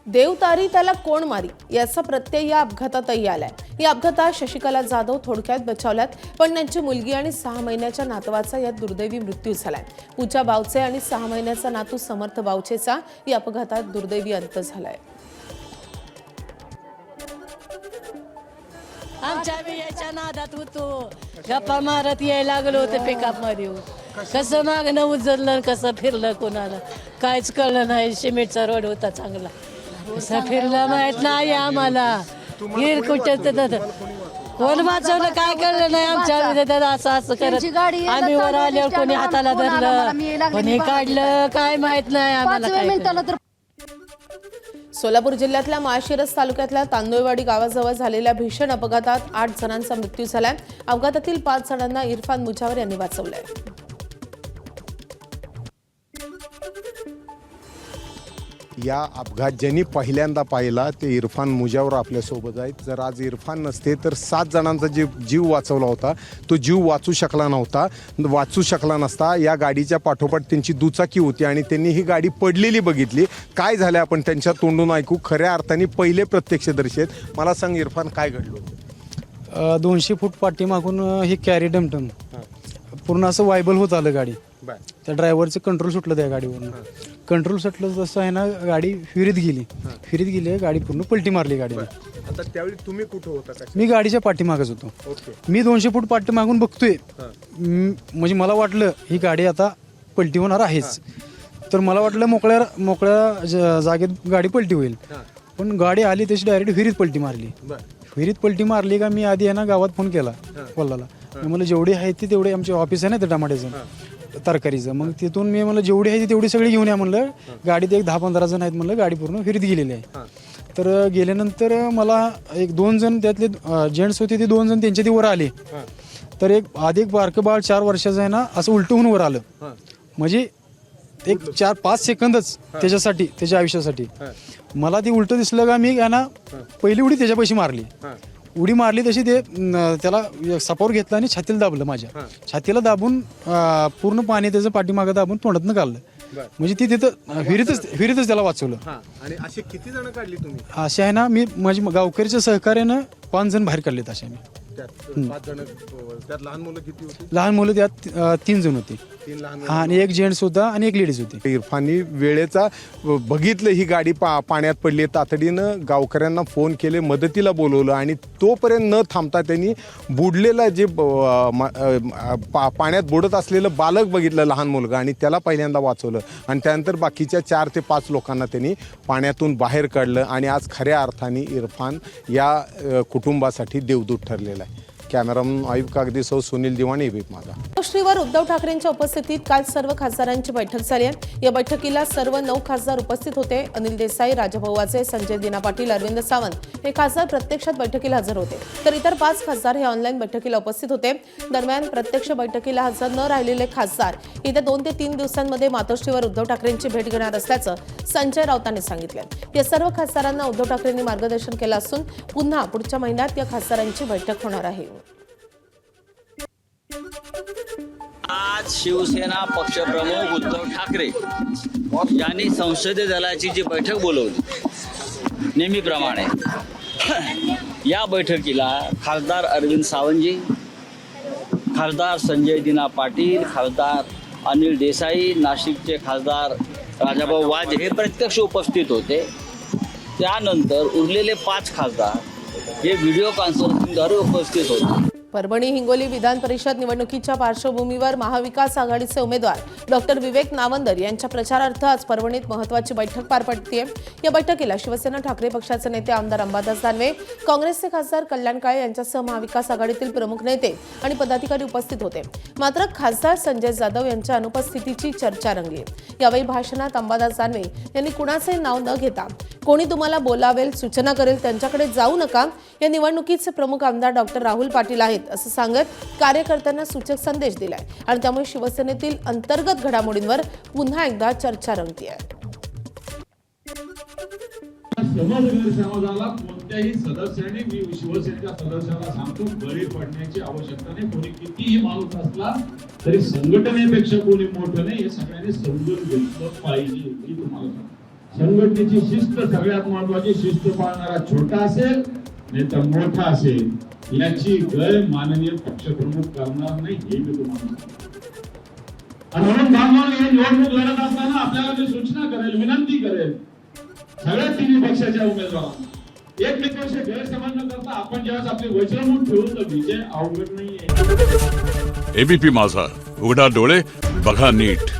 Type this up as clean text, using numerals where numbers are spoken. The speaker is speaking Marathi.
देवतारी त्याला कोण मारी याचा प्रत्यय या अपघातातही आलाय। या अपघातात शशिकला जाधव थोडक्यात बचावल्यात, पण त्यांची मुलगी आणि 6 महिन्याच्या नातवाचा यात दुर्दैवी मृत्यू झालाय। पूजा बावचे आणि 6 महिन्याचा नातू समर्थ बावचेचा या अपघातात दुर्दैवी अंत झालाय। आमच्या याच्या नादात होतो, गप्पा मारत यायला लागलो होते पिकअप मध्ये। कसं मागणं उचललं, कसं फिरलं, कोणाला काहीच कळलं नाही। सिमेंटचा रोड होता चांगला, कसं फिरलं माहित नाही आम्हाला। गिर कुठे कोण वाचवलं काय कळलं नाही आमच्या। असं करत आम्ही वर आल्यावर कोणी हाताला धरलं, कोणी काढलं काय माहित नाही आम्हाला। सोलापूर जिल्ह्यातल्या माळशिरस तालुक्यातल्या तांदुळवाडी गावाजवळ झालेल्या भीषण अपघातात 8 जणांचा मृत्यू झालाय। अपघातातील 5 जणांना इरफान मुजावर यांनी वाचवलंय। या अपघात ज्यांनी पहिल्यांदा पाहिला ते इरफान मुजावर आपल्यासोबत आहेत। जर आज इरफान नसते तर 7 जणांचा जीव वाचवला होता, तो जीव वाचू शकला नसता। या गाडीच्या पाठोपाठ त्यांची दुचाकी होती आणि त्यांनी ही गाडी पडलेली बघितली। काय झालं आपण त्यांच्या तोंडून ऐकू। खऱ्या अर्थाने पहिले प्रत्यक्षदर्शी आहेत। मला सांग इरफान, काय घडलं? 200 फूट पाठीमागून ही कॅरी डमटम पूर्ण असं वायबल होत आलं गाडी। त्या ड्रायव्हरचं कंट्रोल सुटलं त्या गाडीवरून। कंट्रोल सुटलं तसं आहे ना, गाडी फिरीत गेली गाडी पूर्ण पलटी मारली गाडीने। आता त्यावेळी तुम्ही कुठे होता? मी गाडीच्या पाठीमागच होतो। मी 200 फूट पाठीमागून बघतोय, म्हणजे मला वाटलं ही गाडी आता पलटी होणार आहेच। तर मला वाटलं मोकळ्या जागेत गाडी पलटी होईल, पण गाडी आली तशी डायरेक्ट विहिरीत पलटी मारली का मी आधी आहे ना गावात फोन केला कोल्हाला। मला जेवढी आहे ती तेवढे, आमचे ऑफिस आहे ना ते टमाट्याचं तरकारीचं, मग तिथून मी मला जेवढी आहे ती तेवढी सगळी घेऊन या म्हणलं। गाडीत एक 10-15 जण आहेत म्हणलं, गाडी पूर्ण फिरीत गेलेली आहे। तर गेल्यानंतर मला 1-2 जण त्यातले जेंट्स होते, ते 2 जण त्यांच्या ती वर आले। तर एक बारकं बाळ 4 वर्षाचं आहे ना, असं उलट होऊन वर आलं। म्हणजे एक 4-5 सेकंदच त्याच्यासाठी, त्याच्या आयुष्यासाठी। मला ती उलट दिसलं का मी ना पहिली उडी त्याच्या पैशी मारली। उडी मारली तशी ते त्याला सपावर घेतला आणि छातीला दाबलं, माझ्या छातीला दाबून पूर्ण पाणी त्याचं पाठीमागं दाबून तोंडातनं काढलं। म्हणजे ती तिथं विहिरीतच त्याला वाचवलं। आणि असे किती जण काढली तुम्ही? असे आहे ना, मी माझ्या गावकरीच्या सहकार्यानं 5 जण बाहेर काढलेत असे मी। त्यात लहान मुलं किती होती? लहान मुलं त्यात 3 जण होती, आणि एक जेंट्स होता आणि एक लेडीज होती। इरफाननी वेळेचा बघितलं, ही गाडी पाण्यात पडली, तातडीनं गावकऱ्यांना फोन केले, मदतीला बोलवलं, आणि तोपर्यंत न थांबता त्यांनी बुडलेला जे पाण्यात बुडत असलेलं बालक बघितलं, लहान मुलगा, आणि त्याला पहिल्यांदा वाचवलं। आणि त्यानंतर बाकीच्या 4 ते 5 लोकांना त्यांनी पाण्यातून बाहेर काढलं। आणि आज खऱ्या अर्थाने इरफान या कुटुंबासाठी देवदूत ठरलेला आहे। कॅमेरामन आयुब कागदीसह सुनील दिवाणी, एबीपी माझा। महाराष्ट्रावर उद्धव ठाकरेंच्या उपस्थितीत काल सर्व खासदारांची बैठक झाली आहे। या बैठकीला सर्व 9 खासदार उपस्थित होते। अनिल देसाई, राजाभाऊ वाजे, संजय दिना पाटील, अरविंद सावंत हे खासदार प्रत्यक्षात बैठकीला हजर होते, तर इतर 5 खासदार हे ऑनलाईन बैठकीला उपस्थित होते। दरम्यान प्रत्यक्ष बैठकीला हजर न राहिलेले खासदार येत्या 2 ते 3 दिवसांमध्ये मातोश्रीवर उद्धव ठाकरेंची भेट घेणार असल्याचं संजय राऊतांनी सांगितलं। या सर्व खासदारांना उद्धव ठाकरेंनी मार्गदर्शन केलं असून पुन्हा पुढच्या महिन्यात या खासदारांची बैठक होणार आहे। आज शिवसेना पक्षप्रमुख उद्धव ठाकरे यांनी संसदीय दलाची जी बैठक बोलवली नेहमीप्रमाणे, या बैठकीला खासदार अरविंद सावंतजी, खासदार संजय दिना पाटील, खासदार अनिल देसाई, नाशिकचे खासदार राजाभाऊ वाजे हे प्रत्यक्ष उपस्थित होते। त्यानंतर उरलेले 5 खासदार हे व्हिडिओ कॉन्फरन्सिंगद्वारे उपस्थित होते। परभणी हिंगोली विधान परिषद निवडणुकीच्या पार्श्वभूमीवर महाविकास आघाडीचे उमेदवार डॉक्टर विवेक नावंदर यांच्या प्रचारार्थ आज परभणीत महत्त्वाची बैठक पार पडते। या बैठकीला शिवसेना ठाकरे पक्षाचे नेते आमदार अंबादास दानवे, काँग्रेसचे खासदार कल्याण काळे यांच्यासह महाविकास आघाडीतील प्रमुख नेते आणि पदाधिकारी उपस्थित होते। मात्र खासदार संजय जाधव यांच्या अनुपस्थितीची चर्चा रंगली। यावेळी भाषणात अंबादास दानवे यांनी कुणाचे नाव न घेता कोणी तुम्हाला बोलावेल, सूचना करेल त्यांच्याकडे जाऊ नका, या निवडणुकीचे प्रमुख आमदार डॉक्टर राहुल पाटील आहेत असं सांगत कार्यकर्त्यांना सूचक संदेश दिलाय। आणि त्यामुळे शिवसेनेतील अंतर्गत घडामोडींवर पुन्हा एकदा चर्चा रंगतीये। समाजाला कोणत्याही सदस्याने, मी शिवसेनेच्या सदस्याला सांगतो, बळी पडण्याची आवश्यकता नाही। कोणी कितीही माणूस असला तरी संघटनेपेक्षा कोणी मोठं नाही, हे सगळ्यांनी समजून घेतलं पाहिजे। मी तुम्हाला संघटनेची शिस्त सगळ्यात महत्वाची, शिस्त पाळणारा छोटा असेल नाही तर मोठा असेल याची गय माननीय पक्षप्रमुख करणार नाही हे मी तुम्हाला सांगतो. आणि म्हणून बांधवांनो, हे निवडणूक लढत असताना आपल्याला मी सूचना करेल, विनंती करेल सगळ्या तिन्ही पक्षाच्या उमेदवारांना एकमेकांशी गैरसमज न करता आपण ज्यावेळेस आपली वज्रमूठ ठेवू तर विजय अवघड नाहीये. एबीपी माझा, उघडा डोळे बघा नीट.